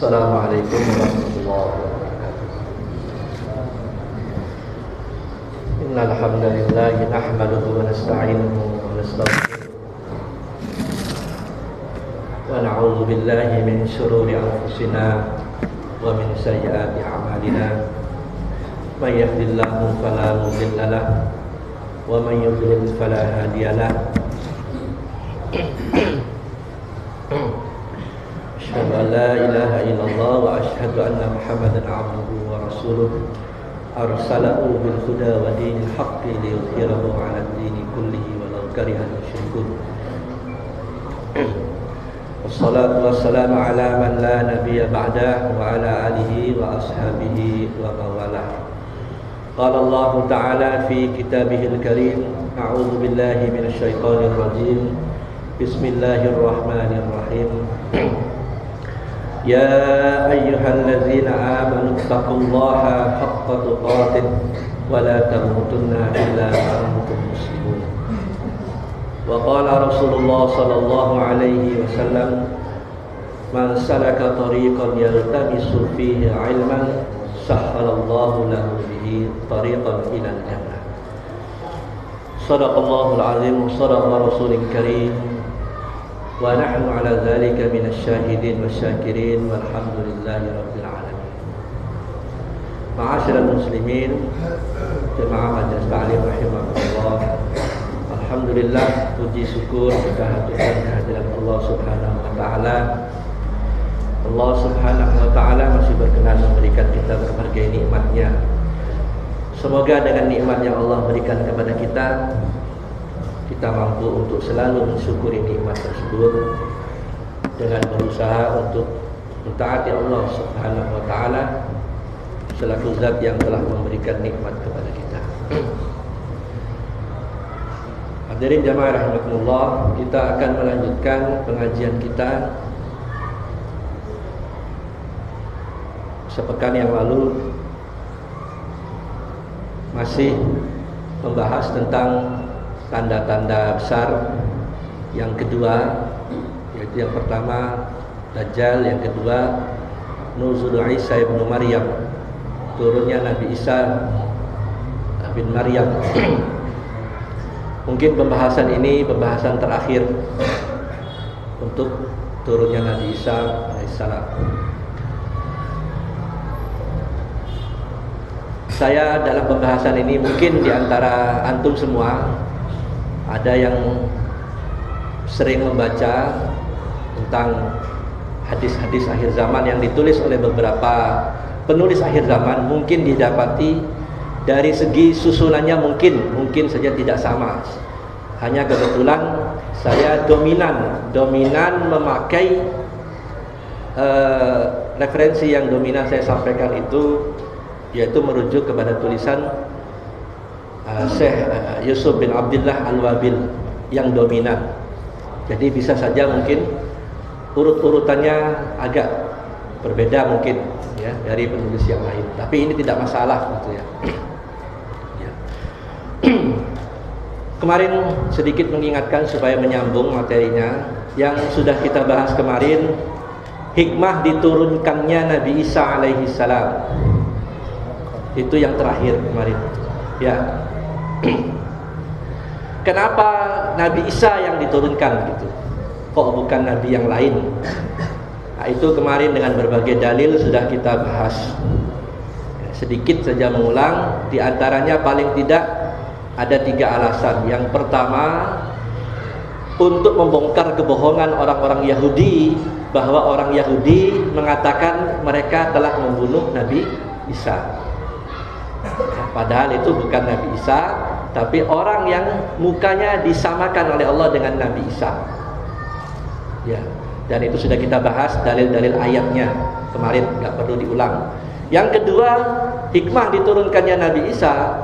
Assalamualaikum warahmatullahi wabarakatuh. Innal hamdalillah nahmaduhu wa nasta'inuhu wa nastaghfiruh wa na'udzu billahi min shururi anfusina wa min sayyiati a'malina. May yahdihillahu fala mudilla lahu wa may yudlil fala hadiya lahu. Asyhadu an la ilaha illallah wa asyhadu anna Muhammadan abduhu wa rasuluh arsalahu bil huda wa dinil haqqi liyudhhirahu 'ala ad-dini kullihi walau karihal musyrikun. Wassalatu wassalamu ala man la nabiyya ba'dahu wa ala alihi wa ashabihi wa mawalah. Qala Allah ta'ala fi kitabihil karim, a'udzu billahi minasy syaithanir rajim. Bismillahirrahmanirrahim. Ya ayyuhalladzina amanu taqullaha haqqa tuqatih wa la tamutunna illa wa antum muslimun. Wa qala Rasulullah sallallahu alaihi wasallam, man salaka tariqan yaltamisu fihi ilman sahhalallahu lahu bihi tariqan ilal jannah. Shadaqallahul azim, shadaqa rasulil karim. Wa nahnu ala dzalika minasyahidin wasyakirin walhamdulillahi rabbil alamin. Ma'asyiral muslimin, jemaah majelis ta'lim rahimakumullah. Alhamdulillah, puji syukur kita haturkan kehadiran Allah Subhanahu wa taala. Allah Subhanahu wa taala masih berkenan memberikan kita berbagai nikmat-Nya. Semoga dengan nikmat yang Allah berikan kepada kita mampu untuk selalu mensyukuri nikmat tersebut dengan berusaha untuk mentaati Allah Subhanahu wa taala selaku zat yang telah memberikan nikmat kepada kita. Hadirin jamaah rahimakumullah, kita akan melanjutkan pengajian kita sepekan yang lalu, masih membahas tentang tanda-tanda besar. Yang kedua, yaitu yang pertama Dajjal, yang kedua Nuzul Isa ibn Maryam, turunnya Nabi Isa bin Maryam. Mungkin pembahasan ini pembahasan terakhir untuk turunnya Nabi Isa alaihissalam. Saya dalam pembahasan ini, mungkin di antara antum semua ada yang sering membaca tentang hadis-hadis akhir zaman yang ditulis oleh beberapa penulis akhir zaman. Mungkin didapati dari segi susunannya mungkin saja tidak sama. Hanya kebetulan saya dominan memakai referensi yang dominan saya sampaikan itu, yaitu merujuk kepada tulisan Syekh Yusuf bin Abdullah Al-Wabil yang dominan. Jadi bisa saja mungkin urut-urutannya agak berbeda mungkin ya dari penulis yang lain. Tapi ini tidak masalah gitu ya. Kemarin sedikit mengingatkan supaya menyambung materinya yang sudah kita bahas kemarin, hikmah diturunkannya Nabi Isa alaihi salam. Itu yang terakhir kemarin. Ya. Kenapa Nabi Isa yang diturunkan gitu? Kok bukan nabi yang lain? Nah, itu kemarin dengan berbagai dalil sudah kita bahas. Sedikit saja mengulang, di antaranya paling tidak ada 3 alasan. Yang pertama, untuk membongkar kebohongan orang-orang Yahudi, bahwa orang Yahudi mengatakan mereka telah membunuh Nabi Isa. Padahal itu bukan Nabi Isa, tapi orang yang mukanya disamakan oleh Allah dengan Nabi Isa. Ya, dan itu sudah kita bahas dalil-dalil ayatnya kemarin, nggak perlu diulang. Yang kedua, hikmah diturunkannya Nabi Isa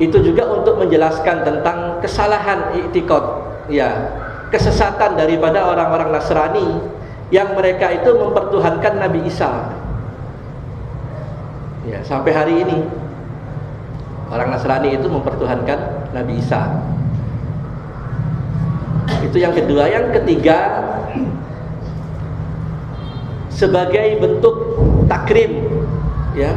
itu juga untuk menjelaskan tentang kesalahan i'tiqad, ya, kesesatan daripada orang-orang Nasrani yang mereka itu mempertuhankan Nabi Isa. Ya, sampai hari ini orang Nasrani itu mempertuhankan Nabi Isa. Itu yang kedua. Yang ketiga, sebagai bentuk takrim, ya,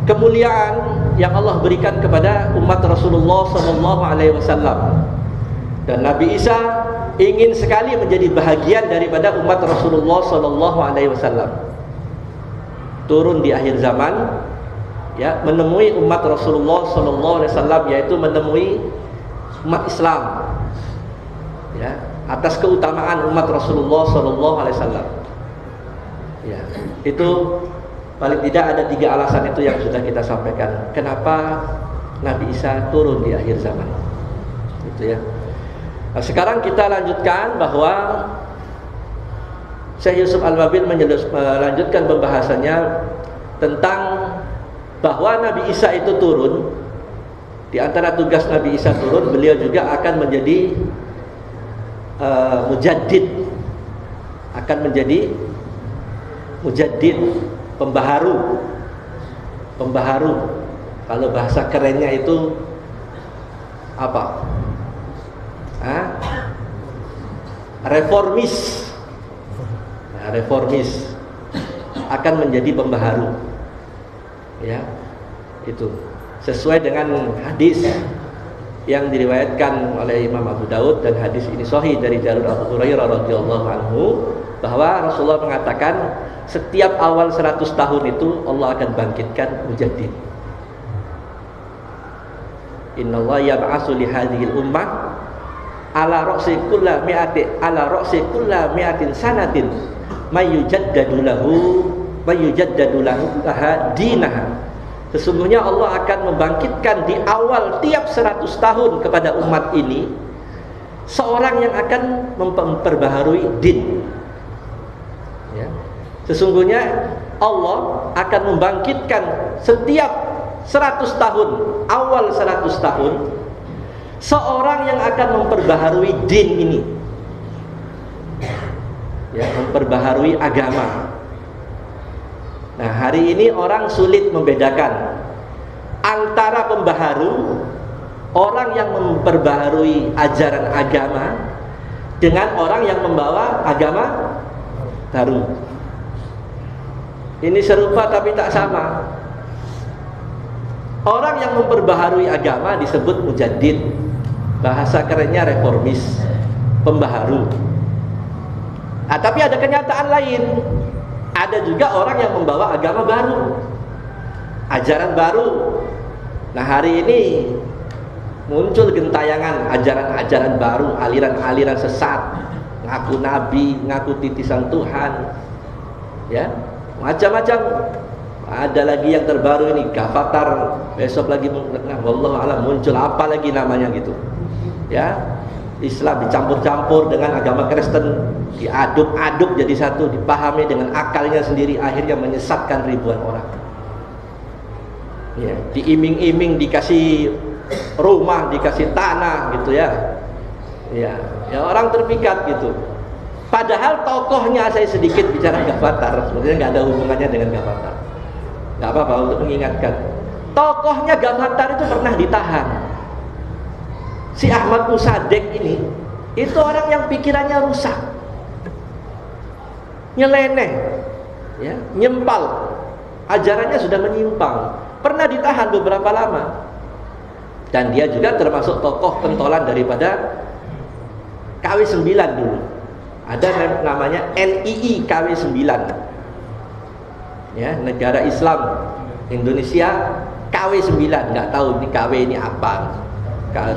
kemuliaan yang Allah berikan kepada umat Rasulullah SAW. Dan Nabi Isa ingin sekali menjadi bahagian daripada umat Rasulullah SAW. Turun di akhir zaman, ya, menemui umat Rasulullah SAW, yaitu menemui umat Islam, ya, atas keutamaan umat Rasulullah SAW. Ya, itu paling tidak ada 3 alasan itu yang sudah kita sampaikan. Kenapa Nabi Isa turun di akhir zaman? Itu ya. Nah, sekarang kita lanjutkan bahwa Syekh Yusuf Al-Mabil melanjutkan pembahasannya tentang bahwa Nabi Isa itu turun. Di antara tugas Nabi Isa turun, beliau juga akan menjadi mujaddid, akan menjadi mujaddid, pembaharu. Kalau bahasa kerennya itu apa? Reformis. Nah, reformis akan menjadi pembaharu, ya, itu sesuai dengan hadis yang diriwayatkan oleh Imam Abu Daud, dan hadis ini sahih dari jalur Abu Hurairah radhiyallahu anhu, bahwa Rasulullah mengatakan setiap awal 100 tahun itu Allah akan bangkitkan mujaddid. Innallaha yab'atsu li hadhil ummah ala ra'si kulli mi'atin sanatin mayyujaddadu lahu dinaha. Sesungguhnya Allah akan membangkitkan di awal tiap 100 tahun kepada umat ini seorang yang akan memperbaharui din, ya. Sesungguhnya Allah akan membangkitkan setiap 100 tahun, awal 100 tahun, seorang yang akan memperbaharui din ini, ya, memperbaharui agama. Nah, hari ini orang sulit membedakan antara pembaharu, orang yang memperbaharui ajaran agama, dengan orang yang membawa agama baru. Ini serupa tapi tak sama. Orang yang memperbaharui agama disebut mujaddid, bahasa kerennya reformis, pembaharu. Tapi ada kenyataan lain. Ada juga orang yang membawa agama baru, ajaran baru. Nah, hari ini muncul gentayangan ajaran-ajaran baru, aliran-aliran sesat, ngaku nabi, ngaku titisan Tuhan, ya, macam-macam. Ada lagi yang terbaru ini, Gavatar, besok lagi wallahu alam muncul apa lagi namanya gitu, ya. Islam dicampur-campur dengan agama Kristen, diaduk-aduk jadi satu, dipahami dengan akalnya sendiri, akhirnya menyesatkan ribuan orang. Ya, diiming-iming dikasih rumah, dikasih tanah gitu ya. Ya, orang terpikat gitu. Padahal tokohnya, saya sedikit bicara Gavatar, sebenarnya nggak ada hubungannya dengan Gavatar. Nggak apa-apa untuk mengingatkan. Tokohnya Gavatar itu pernah ditahan. Si Ahmad Musaddiq ini, itu orang yang pikirannya rusak, nyeleneh, ya, nyempal, ajarannya sudah menyimpang, pernah ditahan beberapa lama. Dan dia juga termasuk tokoh pentolan daripada KW9 dulu. Ada namanya NII KW9, ya, Negara Islam Indonesia KW9. Nggak tahu ini KW ini apa,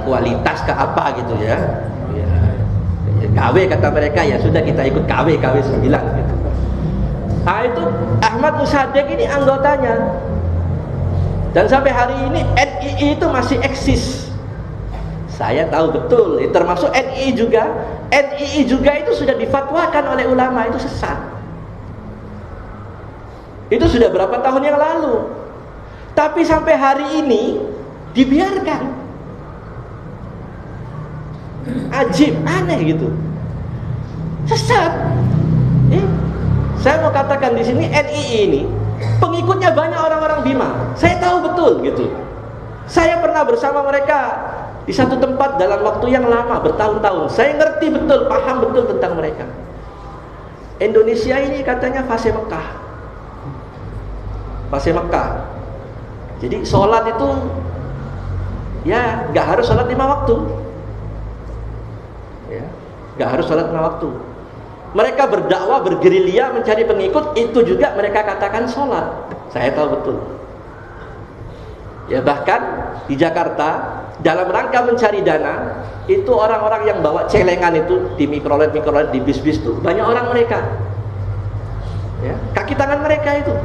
kualitas ke apa gitu ya. KW kata mereka, ya sudah kita ikut KW9 gitu. Nah, itu Ahmad Musaddiq ini anggotanya. Dan sampai hari ini NII itu masih eksis. Saya tahu betul, termasuk NII juga. NII juga itu sudah difatwakan oleh ulama itu sesat. Itu sudah berapa tahun yang lalu. Tapi sampai hari ini dibiarkan. Ajib, aneh gitu, sesat. Saya mau katakan di sini NII ini pengikutnya banyak orang-orang Bima. Saya tahu betul gitu. Saya pernah bersama mereka di satu tempat dalam waktu yang lama, bertahun-tahun. Saya ngerti betul, paham betul tentang mereka. Indonesia ini katanya fase Mekah. Fase Mekah. Jadi sholat itu ya nggak harus sholat 5 waktu. Ya, nggak harus sholat 5 waktu. Mereka berdakwah, bergerilya, mencari pengikut, itu juga mereka katakan sholat. Saya tahu betul. Ya, bahkan di Jakarta dalam rangka mencari dana, itu orang-orang yang bawa celengan itu di mikrolet di bis-bis itu banyak orang mereka. Ya, kaki tangan mereka itu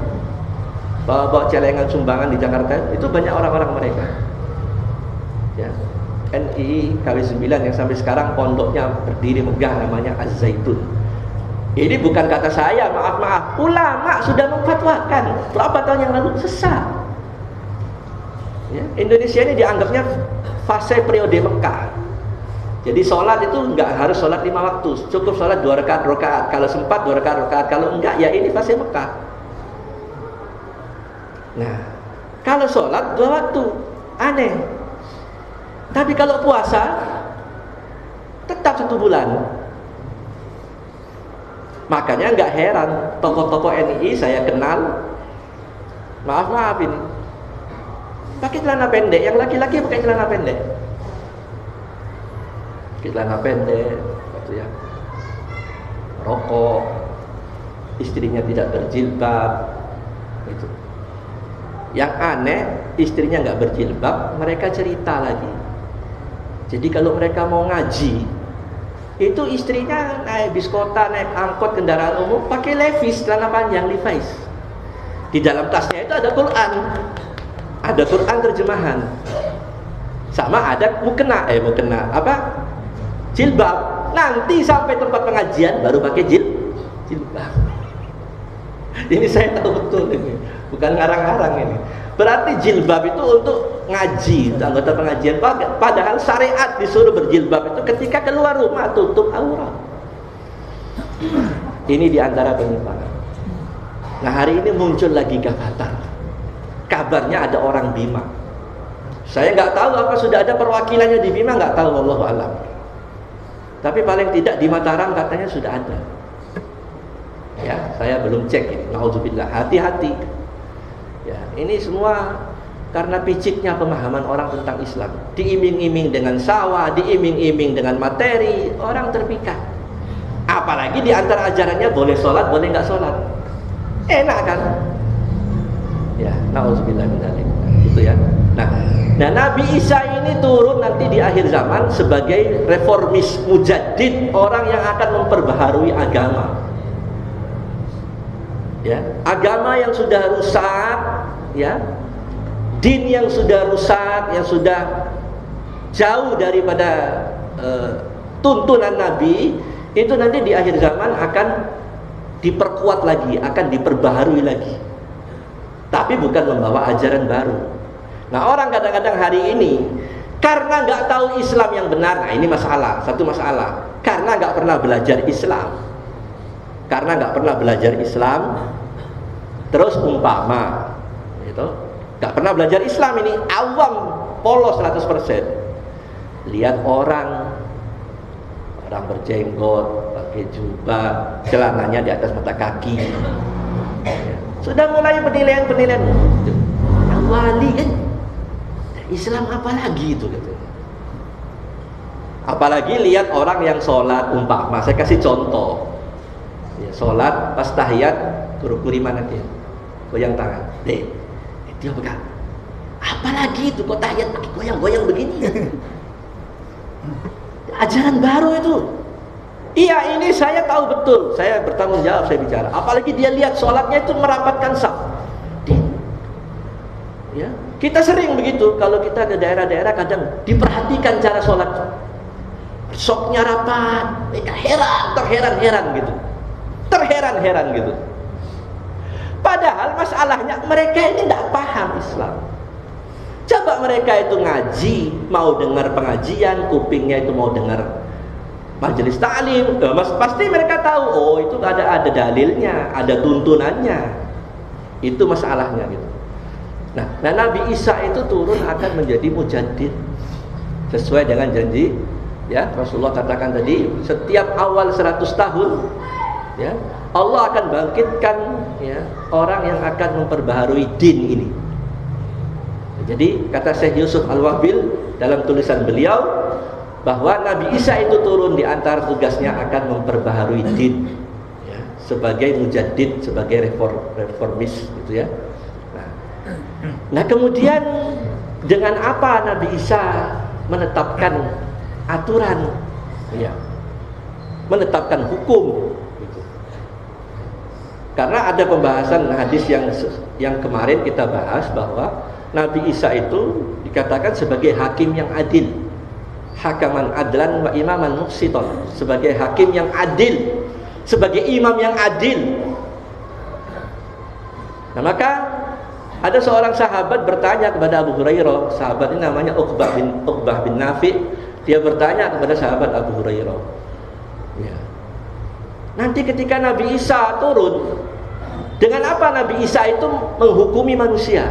bawa celengan sumbangan di Jakarta itu banyak orang-orang mereka. Ya, NI KW9 yang sampai sekarang pondoknya berdiri megah namanya Az-Zaitun. Ini bukan kata saya, maaf, ulama sudah memfatwakan berapa tahun yang lalu sesat. Ya, Indonesia ini dianggapnya fase periode Mekah. Jadi sholat itu nggak harus sholat 5 waktu, cukup sholat 2 rakaat. Kalau sempat 2 rakaat, kalau enggak ya ini fase Mekah. Nah, kalau sholat 2 waktu aneh. Tapi kalau puasa tetap 1 bulan. Makanya nggak heran tokoh-tokoh NI saya kenal, maaf ini pakai celana pendek, yang laki-laki pakai celana pendek, gitu ya, rokok, istrinya tidak berjilbab, itu. Yang aneh istrinya nggak berjilbab, mereka cerita lagi. Jadi kalau mereka mau ngaji, itu istrinya naik bis kota, naik angkot, kendaraan umum pakai Levi's, celana panjang Levi's. Di dalam tasnya itu ada Quran terjemahan, sama ada mukena jilbab. Nanti sampai tempat pengajian baru pakai jilbab. Ini saya tahu betul ini, bukan ngarang-ngarang ini. Berarti jilbab itu untuk ngaji, anggota pengajian. Padahal syariat disuruh berjilbab itu ketika keluar rumah, tutup aurat. Ini diantara penyimpangan. Nah, hari ini muncul lagi gugatan. Kabarnya ada orang Bima. Saya nggak tahu apa sudah ada perwakilannya di Bima, nggak tahu, wallahu alam. Tapi paling tidak di Mataram katanya sudah ada. Ya, saya belum cek ini. Nauzubillah, hati-hati. Ya, ini semua karena piciknya pemahaman orang tentang Islam. Diiming-iming dengan sawah, diiming-iming dengan materi, orang terpikat. Apalagi di antara ajarannya boleh sholat, boleh nggak sholat. Enak kan? Ya, nauzubillah min dzalik. Itu ya. Nah, Nabi Isa ini turun nanti di akhir zaman sebagai reformis, mujaddid, orang yang akan memperbaharui agama. Ya, agama yang sudah rusak, ya, din yang sudah rusak, yang sudah jauh daripada tuntunan Nabi, itu nanti di akhir zaman akan diperkuat lagi, akan diperbaharui lagi. Tapi bukan membawa ajaran baru. Nah, orang kadang-kadang hari ini karena nggak tahu Islam yang benar, nah ini masalah, satu masalah. Karena nggak pernah belajar Islam. Karena nggak pernah belajar Islam, terus umpama itu nggak pernah belajar Islam, ini awam, polos 100%. Lihat orang berjenggot, pakai jubah, celananya di atas mata kaki, sudah mulai penilaian yang wali kan Islam apa lagi itu gitu. Apalagi lihat orang yang sholat, umpama saya kasih contoh ya, sholat pas tahiyat kuri mana dia goyang tangan, dia pegang. Apalagi itu kok tahiyat pakai goyang-goyang begini. Ajaran baru itu. Iya, ini saya tahu betul, saya bertanggung jawab, saya bicara. Apalagi dia lihat sholatnya itu merapatkan saf. Ya, kita sering begitu kalau kita ke daerah-daerah, kadang diperhatikan cara sholat. Sofnya rapat, mereka terheran-heran gitu. Terheran-heran gitu. Padahal masalahnya mereka ini tidak paham Islam. Coba mereka itu ngaji, mau dengar pengajian, kupingnya itu mau dengar majelis ta'lim, pasti mereka tahu, oh itu ada dalilnya, ada tuntunannya. Itu masalahnya gitu. Nah, Nabi Isa itu turun akan menjadi mujaddid sesuai dengan janji, ya. Rasulullah katakan tadi, setiap awal 100 tahun, ya, Allah akan bangkitkan ya orang yang akan memperbaharui din ini. Jadi kata Syekh Yusuf Al-Wahbil dalam tulisan beliau bahwa Nabi Isa itu turun di antara tugasnya akan memperbaharui din ya, sebagai mujaddid, sebagai reformis gitu ya. Nah kemudian dengan apa Nabi Isa menetapkan aturan ya, menetapkan hukum gitu. Karena ada pembahasan hadis yang kemarin kita bahas bahwa Nabi Isa itu dikatakan sebagai hakim yang adil, hakaman adlan wa imaman muqsiton, sebagai hakim yang adil, sebagai imam yang adil. Nah maka ada seorang sahabat bertanya kepada Abu Hurairah. Sahabat ini namanya Uqbah bin Nafi. Dia bertanya kepada sahabat Abu Hurairah ya, nanti ketika Nabi Isa turun, dengan apa Nabi Isa itu menghukumi manusia?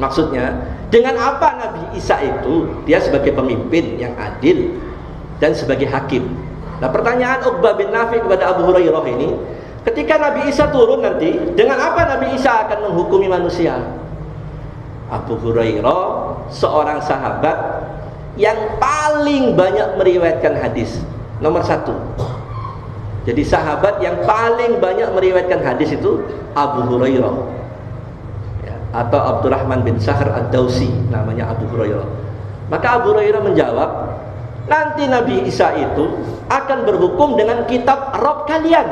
Maksudnya, dengan apa Nabi Isa itu dia sebagai pemimpin yang adil dan sebagai hakim? Nah pertanyaan Uqbah bin Nafi kepada Abu Hurairah ini, ketika Nabi Isa turun nanti, dengan apa Nabi Isa akan menghukumi manusia? Abu Hurairah seorang sahabat yang paling banyak meriwayatkan hadis, nomor 1. Jadi sahabat yang paling banyak meriwayatkan hadis itu Abu Hurairah ya, atau Abdurrahman bin Sahr ad-Dausi, namanya Abu Hurairah. Maka Abu Hurairah menjawab, nanti Nabi Isa itu akan berhukum dengan kitab Rabb kalian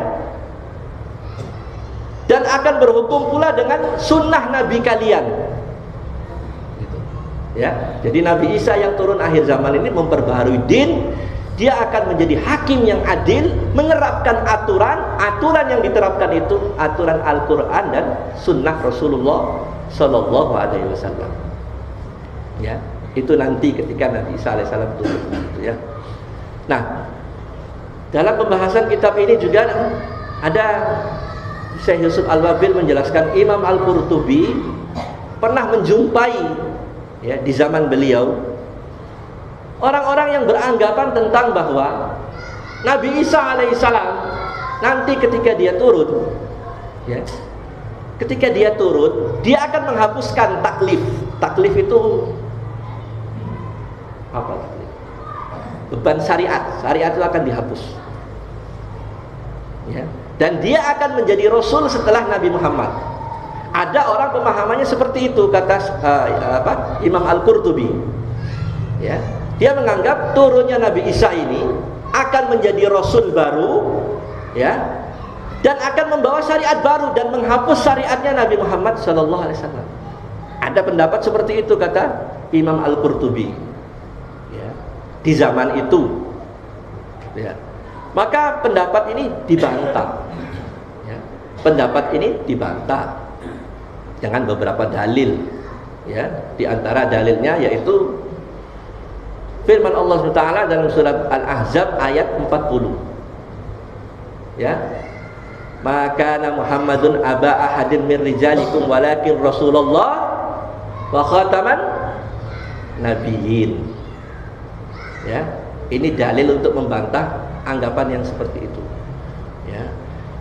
dan akan berhukum pula dengan sunnah Nabi kalian gitu. Ya, jadi Nabi Isa yang turun akhir zaman ini memperbaharui din. Dia akan menjadi hakim yang adil, menerapkan aturan yang diterapkan itu aturan Al-Quran dan sunnah Rasulullah Sallallahu Alaihi Wasallam. Ya, itu nanti ketika Nabi Isa Alaihissalam turun gitu ya. Nah, dalam pembahasan kitab ini juga ada Syekh Yusuf Al-Wahbil menjelaskan Imam Al-Qurtubi pernah menjumpai ya di zaman beliau orang-orang yang beranggapan tentang bahwa Nabi Isa alaihissalam nanti ketika dia turun ya, ketika dia turun dia akan menghapuskan taklif. Taklif itu apa? Beban syariat. Syariat itu akan dihapus ya. Dan dia akan menjadi Rasul setelah Nabi Muhammad. Ada orang pemahamannya seperti itu, kata Imam Al-Qurtubi ya. Dia menganggap turunnya Nabi Isa ini akan menjadi Rasul baru ya, dan akan membawa syariat baru dan menghapus syariatnya Nabi Muhammad SAW. Ada pendapat seperti itu, kata Imam Al-Qurtubi ya, di zaman itu ya. Maka pendapat ini dibantah ya. Pendapat ini dibantah dengan beberapa dalil ya. Di antara dalilnya yaitu firman Allah SWT dalam surat Al-Ahzab ayat 40 ya, maka Muhammadun aba ahadin min rijalikum walakin Rasulullah wa khataman nabiyyin ya. Ini dalil untuk membantah anggapan yang seperti itu ya,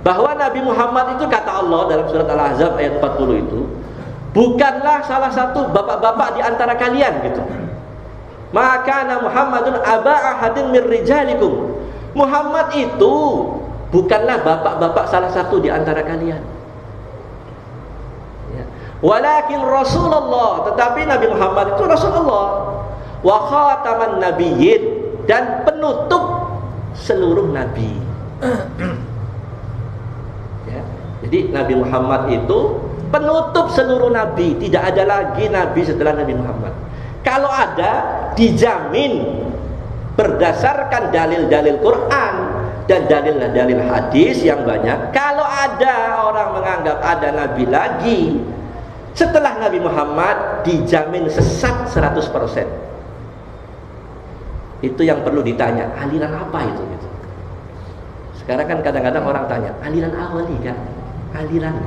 bahwa Nabi Muhammad itu kata Allah dalam surat Al-Ahzab ayat 40 itu bukanlah salah satu bapak-bapak di antara kalian gitu. Maka Muhammadun aba ahadin min rijalikum, Muhammad itu bukanlah bapak-bapak salah satu di antara kalian ya. Walakin Rasulullah, tetapi Nabi Muhammad itu Rasulullah, wa khataman nabiyyin, dan penutup seluruh nabi ya. Jadi Nabi Muhammad itu penutup seluruh nabi, tidak ada lagi nabi setelah Nabi Muhammad. Kalau ada, dijamin berdasarkan dalil-dalil Quran dan dalil-dalil hadis yang banyak. Kalau ada orang menganggap ada nabi lagi setelah Nabi Muhammad, dijamin sesat 100%. Itu yang perlu ditanya, aliran apa itu gitu. Sekarang kan kadang-kadang orang tanya, aliran awali kan? Aliran.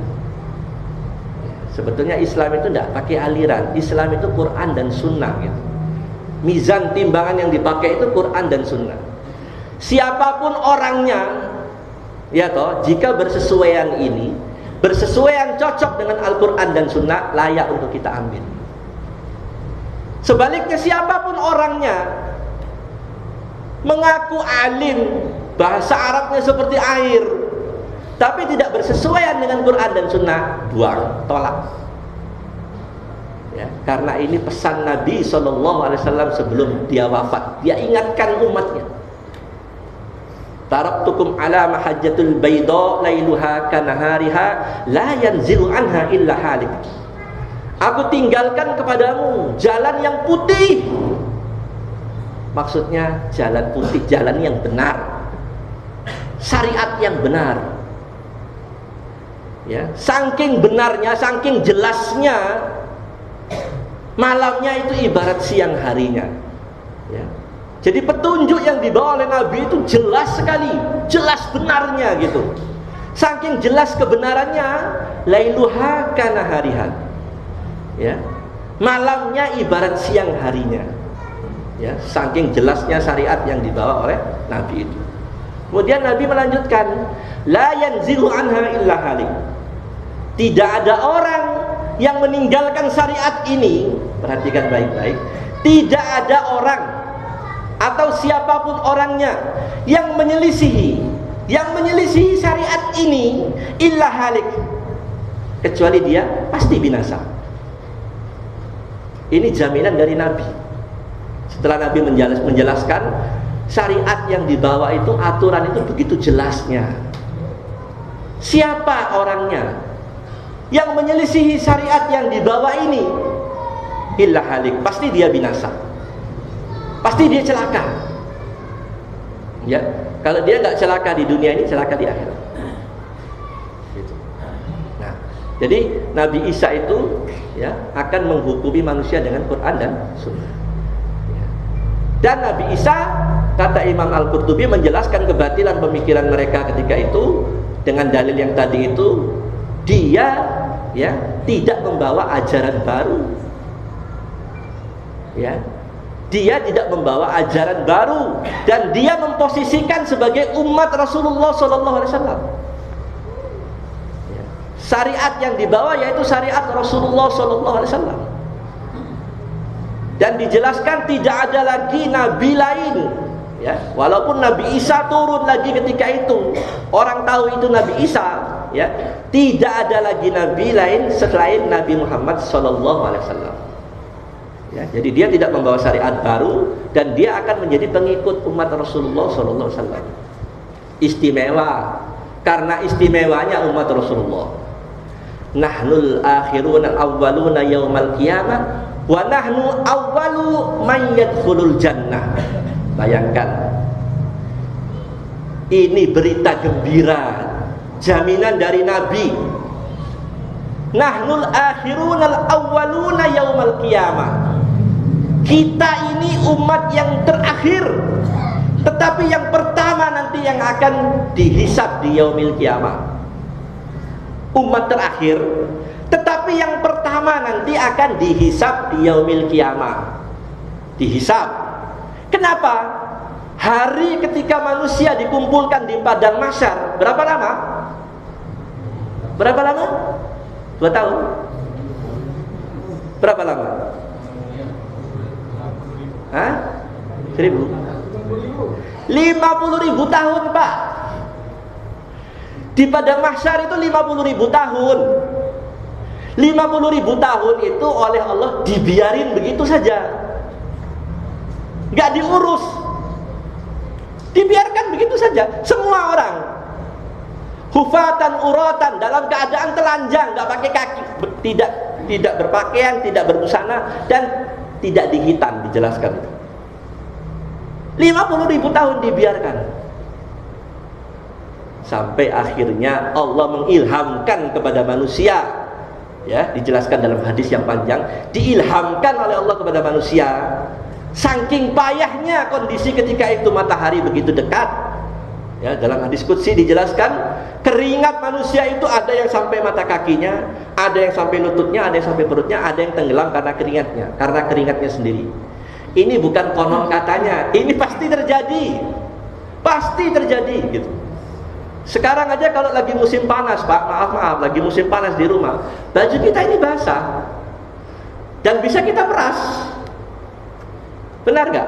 Sebetulnya Islam itu tidak pakai aliran. Islam itu Quran dan Sunnah gitu. Mizan timbangan yang dipakai itu Quran dan Sunnah. Siapapun orangnya Ya toh, jika bersesuaian ini, bersesuaian cocok dengan Al-Quran dan Sunnah, layak untuk kita ambil. Sebaliknya siapapun orangnya, mengaku alim, bahasa Arabnya seperti air, tapi tidak bersesuaian dengan Quran dan Sunnah, buang, tolak. Ya, karena ini pesan Nabi SAW sebelum dia wafat. Dia ingatkan umatnya, taraktukum ala mahajjatul bayda lailuha kanahariha la yanzilu anha illa halik. Aku tinggalkan kepadamu jalan yang putih. Maksudnya jalan putih, jalan yang benar, syariat yang benar. Ya, saking benarnya, saking jelasnya, malamnya itu ibarat siang harinya. Ya. Jadi petunjuk yang dibawa oleh Nabi itu jelas sekali, jelas benarnya gitu. Saking jelas kebenarannya, lailuha kanahariha. Ya. Malamnya ibarat siang harinya. Ya, saking jelasnya syariat yang dibawa oleh Nabi itu. Kemudian Nabi melanjutkan, la yanzilu anha illa halik. Tidak ada orang yang meninggalkan syariat ini, perhatikan baik-baik, tidak ada orang atau siapapun orangnya yang menyelisihi syariat ini illa halik, kecuali dia pasti binasa. Ini jaminan dari Nabi. Setelah Nabi menjelaskan syariat yang dibawa itu, aturan itu begitu jelasnya. Siapa orangnya yang menyelisihi syariat yang dibawa ini, illa halik, pasti dia binasa, pasti dia celaka. Ya, kalau dia nggak celaka di dunia ini, celaka di akhirat. Gitu. Nah, jadi Nabi Isa itu ya akan menghukumi manusia dengan Quran dan Sunnah. Ya. Dan Nabi Isa, kata Imam Al-Qurtubi, menjelaskan kebatilan pemikiran mereka ketika itu dengan dalil yang tadi itu, dia ya tidak membawa ajaran baru. Ya. Dia tidak membawa ajaran baru dan dia memposisikan sebagai umat Rasulullah SAW. Ya. Syariat yang dibawa yaitu syariat Rasulullah SAW. Dan dijelaskan tidak ada lagi nabi lain. Ya, walaupun Nabi Isa turun lagi ketika itu, orang tahu itu Nabi Isa, ya, tidak ada lagi nabi lain selain Nabi Muhammad SAW. Ya, jadi dia tidak membawa syariat baru dan dia akan menjadi pengikut umat Rasulullah SAW. Istimewa, karena istimewanya umat Rasulullah. Nahnul akhiruna awwaluna yaumal qiyamah wa nahnu awwalu man yadkhulul jannah. Bayangkan, ini berita gembira, jaminan dari Nabi. Nahnul akhirunal awwaluna yaumal qiyamah. Kita ini umat yang terakhir, tetapi yang pertama nanti yang akan dihisab di yaumil qiyamah. Umat terakhir, tetapi yang pertama nanti akan dihisab di yaumil qiyamah. Dihisab. Kenapa? Hari ketika manusia dikumpulkan di padang mahsyar, berapa lama? Berapa lama? 2 tahun. Berapa lama? Hah? 1000? 50.000 tahun, Pak. Di padang mahsyar itu 50.000 tahun. 50.000 tahun itu oleh Allah dibiarin begitu saja, nggak diurus, dibiarkan begitu saja. Semua orang hufatan uratan, dalam keadaan telanjang, nggak pakai kaki, tidak berpakaian, tidak berbusana, dan tidak dihitan. Dijelaskan itu 50.000 tahun dibiarkan, sampai akhirnya Allah mengilhamkan kepada manusia. Ya, dijelaskan dalam hadis yang panjang, diilhamkan oleh Allah kepada manusia. Saking payahnya kondisi ketika itu, matahari begitu dekat. Ya, dalam hadis qudsi dijelaskan, keringat manusia itu ada yang sampai mata kakinya, ada yang sampai lututnya, ada yang sampai perutnya, ada yang tenggelam karena keringatnya sendiri. Ini bukan konon katanya, ini pasti terjadi gitu. Sekarang aja kalau lagi musim panas, Pak, maaf, lagi musim panas di rumah, baju kita ini basah dan bisa kita peras. Benar nggak?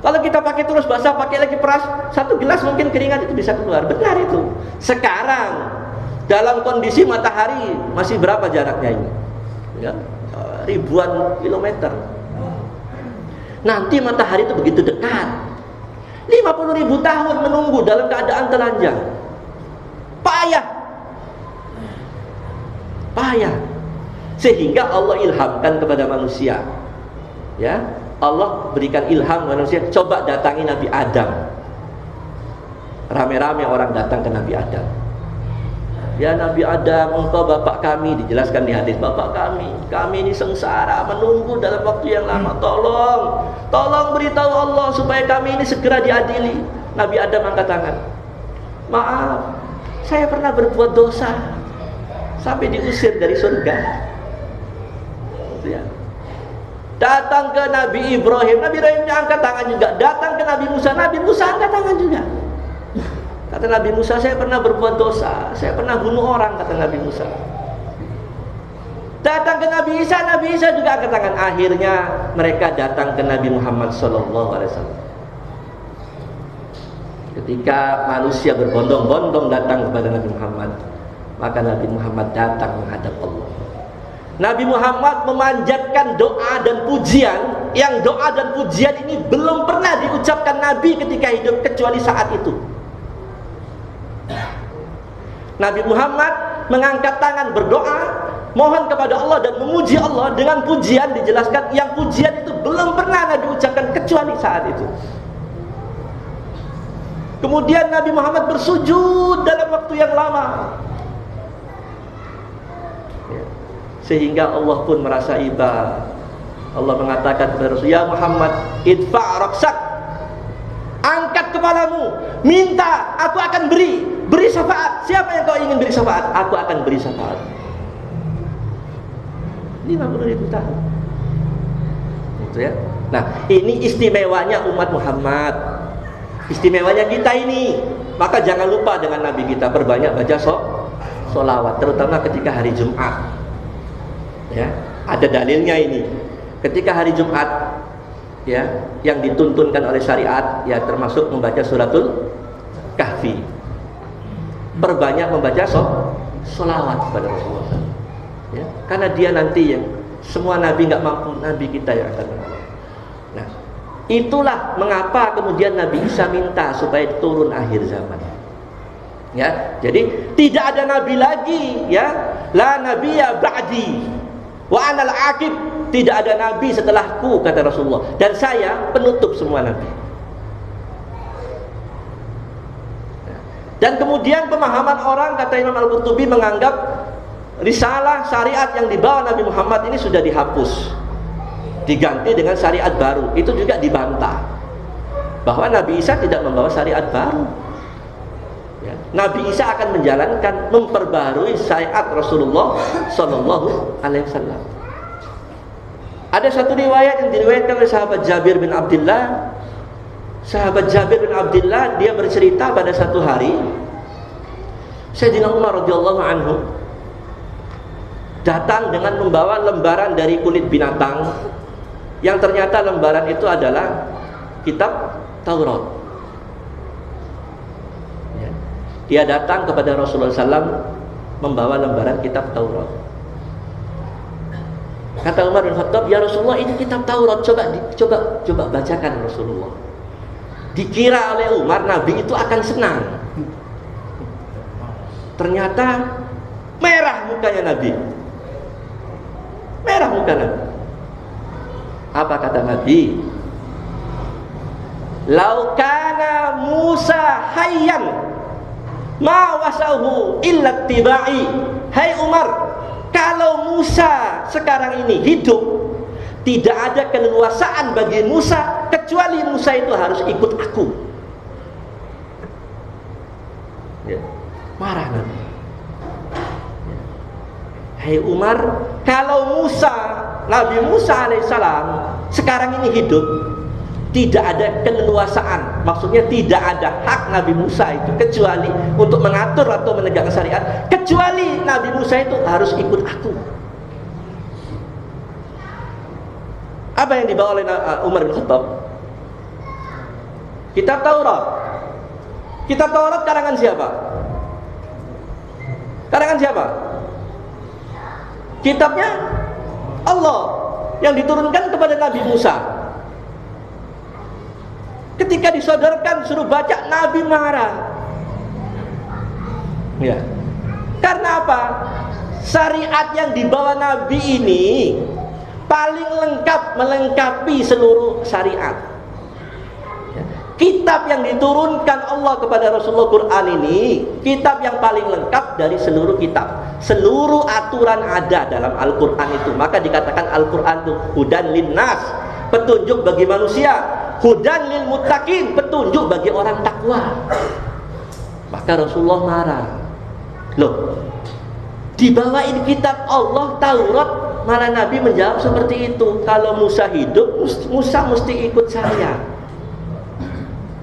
Kalau kita pakai terus basah, pakai lagi peras, satu gelas mungkin keringat itu bisa keluar. Benar itu. Sekarang dalam kondisi matahari masih berapa jaraknya ini? Ya, ribuan kilometer. Nanti matahari itu begitu dekat. 50.000 tahun menunggu dalam keadaan telanjang. Payah. Sehingga Allah ilhamkan kepada manusia. Ya, Allah berikan ilham manusia, coba datangi Nabi Adam. Rame-rame orang datang ke Nabi Adam. Ya Nabi Adam, engkau bapak kami, dijelaskan di hadis, bapak kami ini sengsara menunggu dalam waktu yang lama, tolong beritahu Allah supaya kami ini segera diadili. Nabi Adam angkat tangan, maaf, saya pernah berbuat dosa sampai diusir dari surga. Ya. Datang ke Nabi Ibrahim angkat tangan juga. Datang ke Nabi Musa angkat tangan juga. Kata Nabi Musa, saya pernah berbuat dosa, saya pernah bunuh orang, kata Nabi Musa. Datang ke Nabi Isa juga angkat tangan. Akhirnya mereka datang ke Nabi Muhammad SAW. Ketika manusia berbondong-bondong datang kepada Nabi Muhammad, maka Nabi Muhammad datang menghadap Allah. Nabi Muhammad memanjatkan doa dan pujian, yang doa dan pujian ini belum pernah diucapkan Nabi ketika hidup kecuali saat itu. Nabi Muhammad mengangkat tangan berdoa, mohon kepada Allah dan memuji Allah dengan pujian, dijelaskan yang pujian itu belum pernah Nabi ucapkan kecuali saat itu. Kemudian Nabi Muhammad bersujud dalam waktu yang lama, sehingga Allah pun merasa iba. Allah mengatakan kepada Rasul, ya Muhammad, idfa' raksak, angkat kepalamu, minta, aku akan beri syafaat. Siapa yang kau ingin beri syafaat? Aku akan beri syafaat. 50.000 tahun. Gitu ya. Nah, ini istimewanya umat Muhammad, istimewanya kita ini. Maka jangan lupa dengan Nabi kita, perbanyak baca sholawat, terutama ketika hari Jumat. Ya, ada dalilnya ini. Ketika hari Jumat, ya, yang dituntunkan oleh syariat, ya termasuk membaca suratul Kahfi. Perbanyak membaca sholawat kepada Rasulullah. Ya, karena dia nanti yang semua nabi nggak mampu, nabi kita yang akan menolong. Nah, itulah mengapa kemudian Nabi Isa minta supaya turun akhir zaman. Ya, jadi tidak ada nabi lagi, ya, la nabiyya ba'di wa anal aqib, tidak ada nabi setelahku, kata Rasulullah, dan saya penutup semua nabi. Dan kemudian pemahaman orang, kata Imam Al-Qurtubi, menganggap risalah syariat yang dibawa Nabi Muhammad ini sudah dihapus, diganti dengan syariat baru. Itu juga dibantah bahwa Nabi Isa tidak membawa syariat baru, ya. Nabi Isa akan menjalankan, memperbarui syariat Rasulullah Sallallahu Alaihi Wasallam. Ada satu riwayat yang diriwayatkan oleh sahabat Jabir bin Abdullah. Sahabat Jabir bin Abdullah, dia bercerita pada satu hari Sayyidina Umar radhiyallahu anhu datang dengan membawa lembaran dari kulit binatang, yang ternyata lembaran itu adalah kitab Taurat. Ya. Dia datang kepada Rasulullah SAW membawa lembaran kitab Taurat. Kata Umar bin Khattab, ya Rasulullah, ini kitab Taurat, coba bacakan Rasulullah. Dikira oleh Umar Nabi itu akan senang. Ternyata merah mukanya Nabi. Merah muka Nabi. Apa kata Nabi? Lau kana Musa hayyan ma wasahu illa tibai. Hai Umar, kalau Musa sekarang ini hidup, tidak ada keleluasaan bagi Musa kecuali Musa itu harus ikut aku. Ya. Marah Nabi. Ya. Hai Umar, kalau Musa, Nabi Musa alaihissalam sekarang ini hidup, tidak ada keleluasaan, maksudnya tidak ada hak Nabi Musa itu kecuali untuk mengatur atau menegakkan syariat, kecuali Nabi Musa itu harus ikut aku. Apa yang dibawa oleh Umar bin Khattab? Kitab Taurat. Kitab Taurat karangan siapa? Karangan siapa? Kitabnya Allah yang diturunkan kepada Nabi Musa. Ketika disodorkan suruh baca, Nabi marah. Ya. Karena apa? Syariat yang dibawa Nabi ini paling lengkap, melengkapi seluruh syariat. Ya. Kitab yang diturunkan Allah kepada Rasulullah Quran ini, kitab yang paling lengkap dari seluruh kitab. Seluruh aturan ada dalam Al-Quran itu. Maka dikatakan Al-Quran itu hudan linnas, petunjuk bagi manusia. Hudan lil muttaqin, petunjuk bagi orang takwa. Maka Rasulullah marah. Loh, dibawain kitab Allah, Taurat, malah Nabi menjawab seperti itu. Kalau Musa hidup, Musa mesti ikut saya.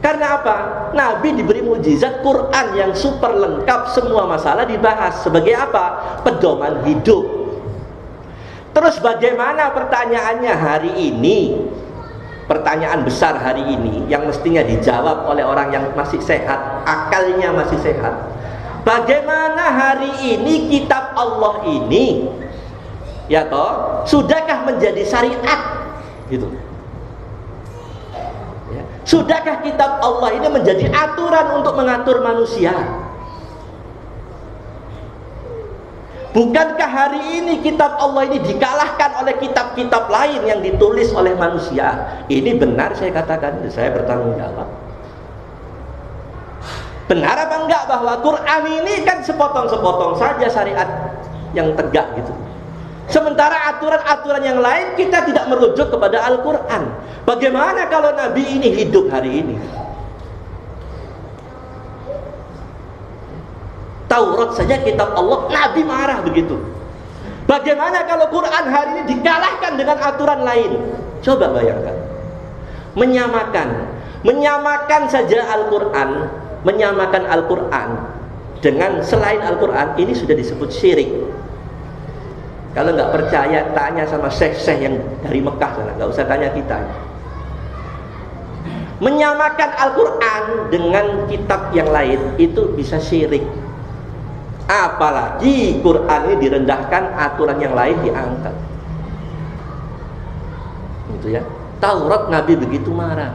Karena apa? Nabi diberi mukjizat Quran yang super lengkap, semua masalah dibahas. Sebagai apa? Pedoman hidup. Terus bagaimana pertanyaannya hari ini? Pertanyaan besar hari ini yang mestinya dijawab oleh orang yang masih sehat, akalnya masih sehat. Bagaimana hari ini kitab Allah ini, ya toh, sudahkah menjadi syariat? Gitu. Ya. Sudahkah kitab Allah ini menjadi aturan untuk mengatur manusia? Bukankah hari ini kitab Allah ini dikalahkan oleh kitab-kitab lain yang ditulis oleh manusia? Ini benar saya katakan, saya bertanggung jawab. Benar apa enggak bahwa Quran ini kan sepotong-sepotong saja syariat yang tegak gitu. Sementara aturan-aturan yang lain kita tidak merujuk kepada Al-Quran. Bagaimana kalau Nabi ini hidup hari ini? Taurat saja kitab Allah, Nabi marah begitu. Bagaimana kalau Quran hari ini dikalahkan dengan aturan lain? Coba bayangkan. Menyamakan saja Al-Quran, menyamakan Al-Quran dengan selain Al-Quran, ini sudah disebut syirik. Kalau nggak percaya, tanya sama syekh-syekh yang dari Mekah sana, nggak usah tanya kita. Menyamakan Al-Quran dengan kitab yang lain itu bisa syirik. Apalagi Quran ini direndahkan, aturan yang lain diangkat. Gitu ya. Taurat Nabi begitu marah.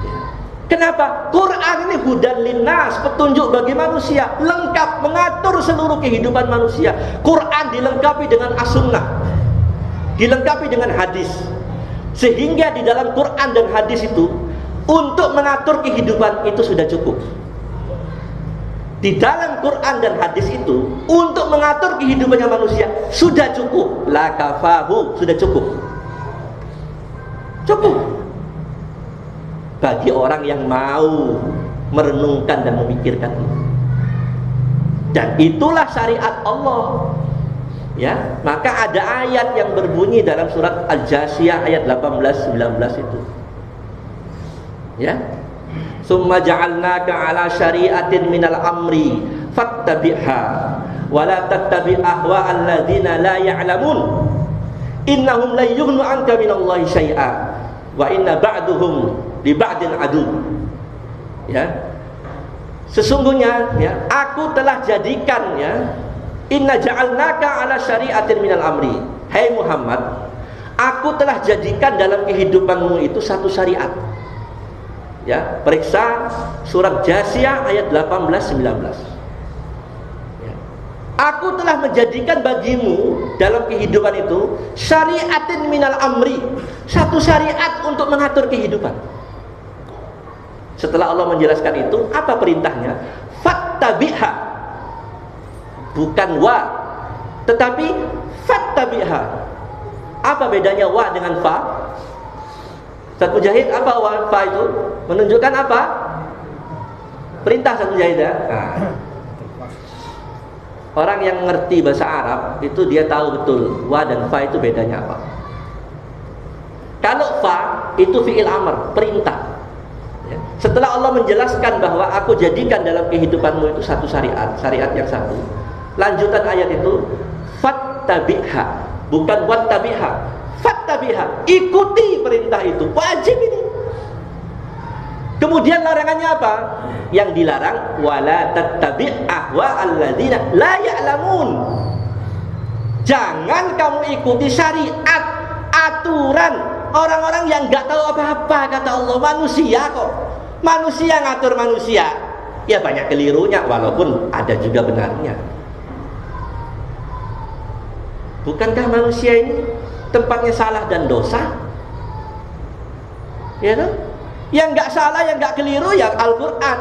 Ya. Kenapa? Quran ini hudan linnas, petunjuk bagi manusia, lengkap mengatur seluruh kehidupan manusia. Quran dilengkapi dengan as-sunnah, dilengkapi dengan hadis. Sehingga di dalam Quran dan hadis itu untuk mengatur kehidupan itu sudah cukup. Di dalam Quran dan hadis itu untuk mengatur kehidupannya manusia sudah cukup. La kafahu, sudah cukup. Cukup bagi orang yang mau merenungkan dan memikirkan itu. Dan itulah syariat Allah. Ya, maka ada ayat yang berbunyi dalam surat Al-Jasiyah ayat 18-19 itu. Ya. Summa ja'alnaka ala syari'atin minal amri fattabi'ha wa la tattabi' ahwa'al ladzina la ya'lamun innahum la yughnu 'anka minallahi syai'a wa inna ba'duhum li ba'din adu. Ya. Sesungguhnya ya, aku telah jadikan ya, inna ja'alnaka ala syari'atin minal amri. Hai Muhammad, aku telah jadikan dalam kehidupanmu itu satu syariat. Ya, periksa surat Jasiyah ayat 18-19. Ya. Aku telah menjadikan bagimu dalam kehidupan itu syariatin minal amri, satu syariat untuk mengatur kehidupan. Setelah Allah menjelaskan itu, apa perintahnya? Fattabi'ha, bukan wa, tetapi fattabi'ha. Apa bedanya wa dengan fa? Ustaz Mujahid, apa wa fa itu? Menunjukkan apa? Perintah Ustaz Mujahid ya. Nah, orang yang ngerti bahasa Arab itu dia tahu betul wa dan fa itu bedanya apa. Kalau fa itu fi'il amr, perintah. Ya. Setelah Allah menjelaskan bahwa aku jadikan dalam kehidupanmu itu satu syariat yang satu. Lanjutan ayat itu fattabi'ha, bukan wattabi'ha. Fattabi'ha, ikuti perintah itu, wajib ini. Kemudian larangannya apa? Yang dilarang wala tattabi' ahwa'al ladzina la ya'lamun. Jangan kamu ikuti syariat, aturan orang-orang yang enggak tahu apa-apa, kata Allah. Manusia kok. Manusia ngatur manusia. Ya banyak kelirunya, walaupun ada juga benarnya. Bukankah manusia ini tempatnya salah dan dosa? Ya kan? Yang enggak salah, yang enggak keliru ya Al-Quran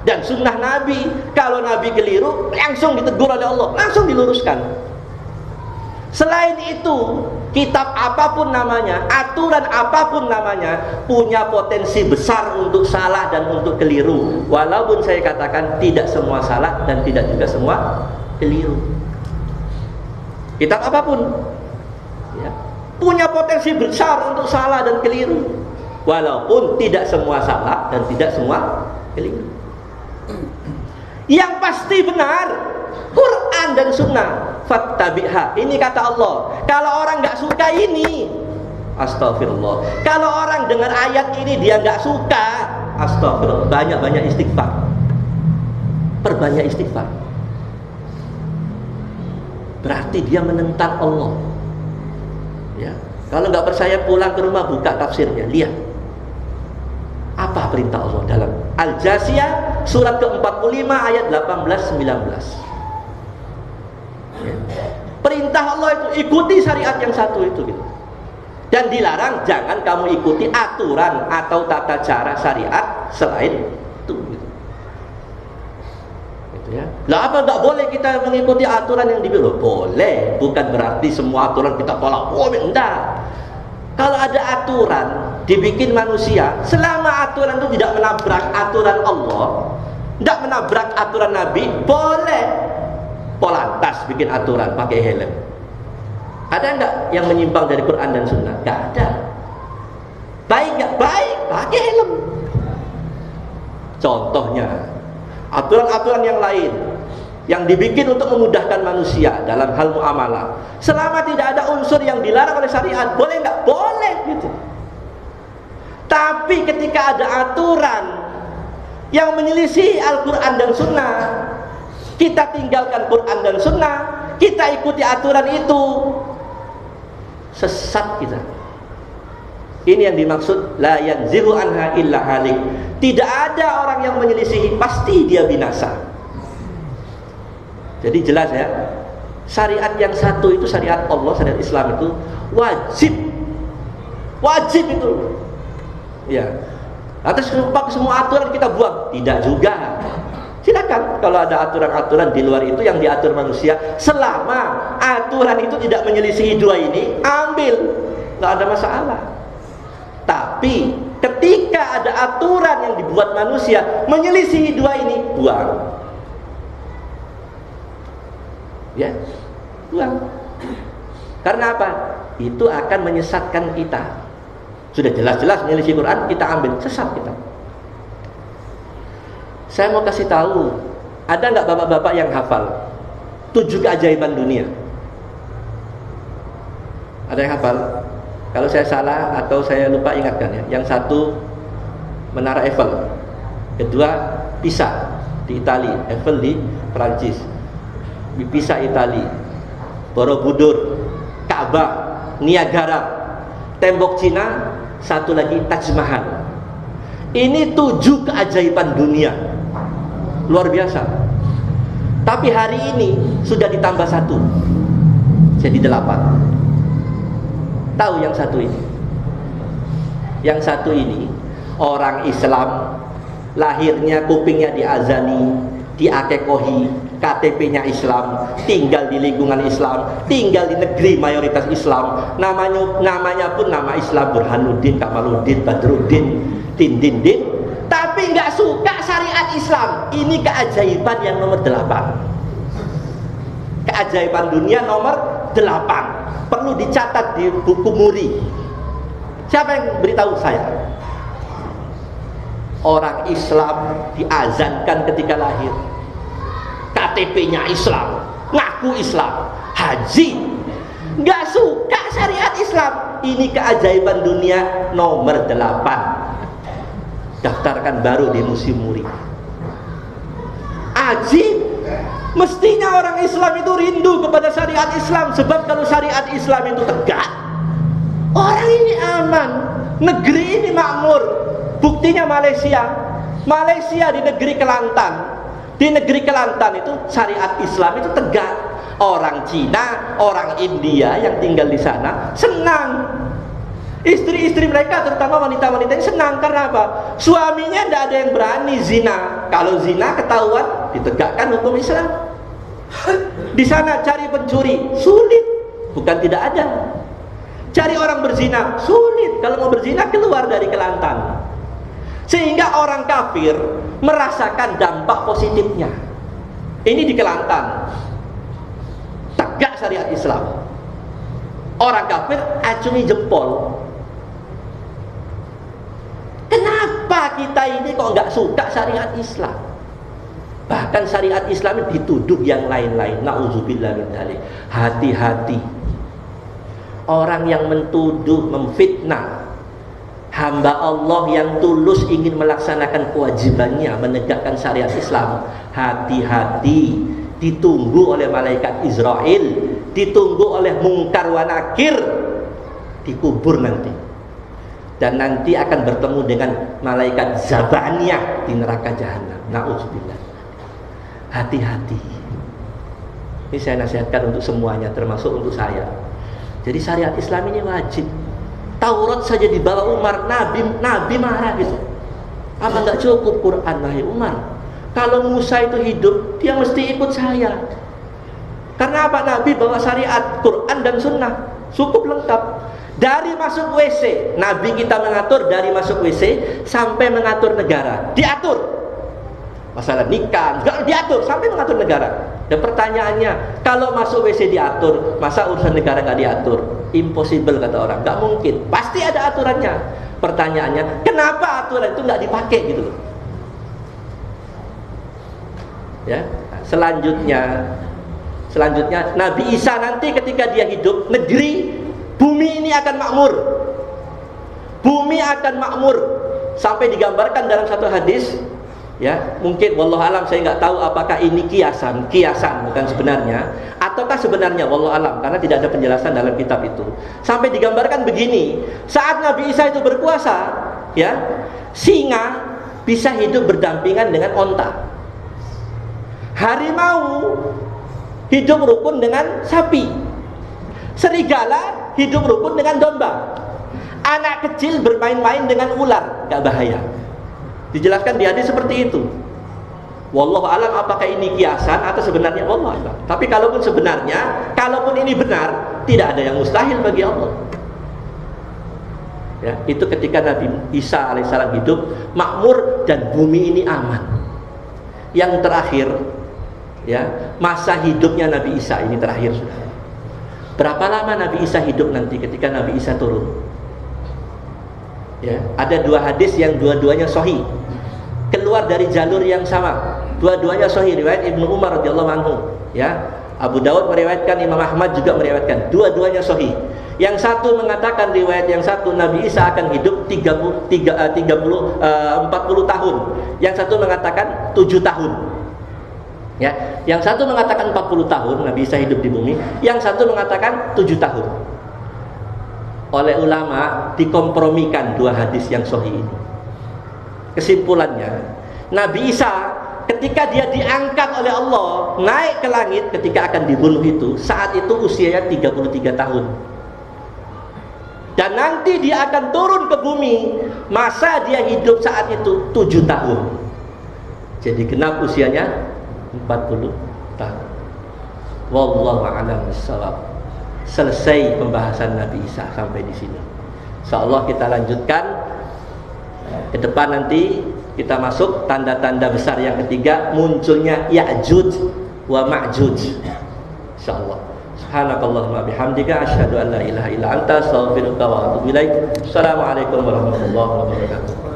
dan sunnah Nabi. Kalau Nabi keliru, langsung ditegur oleh Allah, langsung diluruskan. Selain itu, kitab apapun namanya, aturan apapun namanya, punya potensi besar untuk salah dan untuk keliru. Walaupun saya katakan tidak semua salah dan tidak juga semua keliru. Kitab apapun ya, punya potensi besar untuk salah dan keliru. Walaupun tidak semua salah dan tidak semua keliru. Yang pasti benar Quran dan Sunnah. Fattabi'ha, ini kata Allah. Kalau orang nggak suka ini, astagfirullah. Kalau orang dengar ayat ini dia nggak suka, astagfirullah. Banyak-banyak istighfar. Perbanyak istighfar. Berarti dia menentang Allah. Ya. Kalau nggak percaya pulang ke rumah, buka tafsirnya, lihat apa perintah Allah dalam Al-Jasiyah surat ke-45 ayat 18-19. Ya. Perintah Allah itu ikuti syariat yang satu itu gitu. Dan dilarang jangan kamu ikuti aturan atau tata cara syariat selain itu gitu. Gitu ya. Lah apa enggak boleh kita mengikuti aturan yang dibilang? Boleh, bukan berarti semua aturan kita tolak. Oh, enggak. Kalau ada aturan dibikin manusia, selama aturan itu tidak menabrak aturan Allah, tidak menabrak aturan Nabi, boleh. Polantas bikin aturan pakai helm. Ada enggak yang menyimpang dari Quran dan Sunnah? Enggak ada. Baik enggak? Baik, pakai helm. Contohnya aturan-aturan yang lain yang dibikin untuk memudahkan manusia dalam hal muamalah, selama tidak ada unsur yang dilarang oleh syariat, boleh enggak? Boleh gitu. Tapi ketika ada aturan yang menyelisih Al-Quran dan Sunnah, kita tinggalkan Quran dan Sunnah, kita ikuti aturan itu, sesat kita. Ini yang dimaksud la yanzihu anha illa halik. Tidak ada orang yang menyelisihi, pasti dia binasa. Jadi jelas ya, syariat yang satu itu syariat Allah, syariat Islam itu wajib itu. Ya. Atas semua aturan kita buang, tidak juga. Silakan kalau ada aturan-aturan di luar itu yang diatur manusia, selama aturan itu tidak menyelisihi dua ini, ambil, nggak ada masalah. Tapi ketika ada aturan yang dibuat manusia menyelisihi dua ini, buang. Ya, buang. Karena apa? Itu akan menyesatkan kita. Sudah jelas-jelas menyelisih Quran, kita ambil, sesat kita. Saya mau kasih tahu, ada nggak bapak-bapak yang hafal 7 keajaiban dunia? Ada yang hafal? Kalau saya salah atau saya lupa ingatkan ya. Yang satu Menara Eiffel, kedua Pisa di Italia, Eiffel di Prancis, Pisa Italia, Borobudur, Ka'bah, Niagara, tembok Cina, satu lagi Taj Mahal. Ini 7 keajaiban dunia, luar biasa. Tapi hari ini sudah ditambah 1, jadi 8. Tahu yang satu ini? Yang satu ini orang Islam, lahirnya kupingnya diazani, diakekohi, KTP-nya Islam, tinggal di lingkungan Islam, tinggal di negeri mayoritas Islam, namanya pun nama Islam, Burhanuddin, Kamaluddin, Badruddin, Din, tapi nggak suka syariat Islam. Ini keajaiban yang nomor 8. Keajaiban dunia nomor 8. Perlu dicatat di buku Muri. Siapa yang beritahu saya? Orang Islam diazankan ketika lahir, KTP-nya Islam, ngaku Islam, haji, nggak suka syariat Islam. Ini keajaiban dunia nomor 8. Daftarkan baru di Museum Muri. Ajib. Mestinya orang Islam itu rindu kepada syariat Islam, sebab kalau syariat Islam itu tegak, orang ini aman, negeri ini makmur. Buktinya Malaysia di negeri Kelantan. Di negeri Kelantan itu syariat Islam itu tegak. Orang Cina, orang India yang tinggal di sana senang. Istri-istri mereka, terutama wanita-wanita ini senang. Karena apa? Suaminya tidak ada yang berani zina. Kalau zina ketahuan, ditegakkan hukum Islam. Di sana cari pencuri sulit, bukan tidak ada. Cari orang berzina sulit. Kalau mau berzina keluar dari Kelantan. Sehingga orang kafir merasakan dampak positifnya. Ini di Kelantan, tegak syariat Islam. Orang kafir acungi jempol. Kenapa kita ini kok nggak suka syariat Islam? Bahkan syariat Islam dituduh yang lain-lain. Nauzubillah min dzalik. Hati-hati. Orang yang mentuduh, memfitnah hamba Allah yang tulus ingin melaksanakan kewajibannya menegakkan syariat Islam, hati-hati, ditunggu oleh malaikat Israel, ditunggu oleh Mungkar wa Nakir, dikubur nanti, dan nanti akan bertemu dengan malaikat Zabaniyah di neraka jahanam. Na'udzubillah. Hati-hati. Ini saya nasihatkan untuk semuanya, termasuk untuk saya. Jadi syariat Islam ini wajib. Taurat saja dibawa Umar, Nabi marah gitu. Apa nggak cukup Quran, wahai Umar? Kalau Musa itu hidup, dia mesti ikut saya. Karena apa? Nabi bawa syariat, Quran dan Sunnah, cukup lengkap. Dari masuk WC, Nabi kita mengatur dari masuk WC sampai mengatur negara, diatur. Masalah nikah, juga diatur sampai mengatur negara. Dan pertanyaannya, kalau masuk WC diatur, masa urusan negara nggak diatur? Impossible kata orang, nggak mungkin. Pasti ada aturannya. Pertanyaannya, kenapa aturan itu nggak dipakai gitu loh? Ya, selanjutnya Nabi Isa nanti ketika dia hidup, negeri bumi ini akan makmur. Bumi akan makmur sampai digambarkan dalam satu hadis. Ya, mungkin wallahu alam, saya nggak tahu apakah ini kiasan bukan sebenarnya, ataukah sebenarnya, wallahu alam, karena tidak ada penjelasan dalam kitab itu. Sampai digambarkan begini, saat Nabi Isa itu berkuasa, ya, singa bisa hidup berdampingan dengan onta. Harimau hidup rukun dengan sapi. Serigala hidup rukun dengan domba. Anak kecil bermain-main dengan ular, nggak bahaya. Dijelaskan di hadis seperti itu. Wallahu alam apakah ini kiasan atau sebenarnya, wallahu alam. Tapi kalaupun sebenarnya, kalaupun ini benar, tidak ada yang mustahil bagi Allah. Ya, itu ketika Nabi Isa alaihissalam hidup, makmur dan bumi ini aman. Yang terakhir, ya, masa hidupnya Nabi Isa ini terakhir sudah. Berapa lama Nabi Isa hidup nanti ketika Nabi Isa turun? Ya, ada dua hadis yang dua-duanya sahih, keluar dari jalur yang sama, dua-duanya sahih, riwayat Ibnu Umar radhiyallahu anhu. Ya, Abu Daud meriwayatkan, Imam Ahmad juga meriwayatkan, dua-duanya sahih. Yang satu mengatakan, riwayat yang satu, Nabi Isa akan hidup 40 tahun. Yang satu mengatakan 7 tahun. Ya, yang satu mengatakan 40 tahun Nabi Isa hidup di bumi, yang satu mengatakan 7 tahun. Oleh ulama dikompromikan dua hadis yang sahih ini. Kesimpulannya, Nabi Isa ketika dia diangkat oleh Allah naik ke langit, ketika akan dibunuh itu, saat itu usianya 33 tahun. Dan nanti dia akan turun ke bumi, masa dia hidup saat itu 7 tahun. Jadi genap usianya 40 tahun. Wallahu a'lam bishawab. Selesai pembahasan Nabi Isa sampai di sini. Insyaallah kita lanjutkan ke depan, nanti kita masuk tanda-tanda besar yang ketiga, munculnya Ya'juj wa Ma'juj. Insyaallah. Subhanakallahumma bihamdika asyhadu an la ilaha illa anta astaghfiruka wa atubu ilaik. Assalamualaikum warahmatullahi wabarakatuh.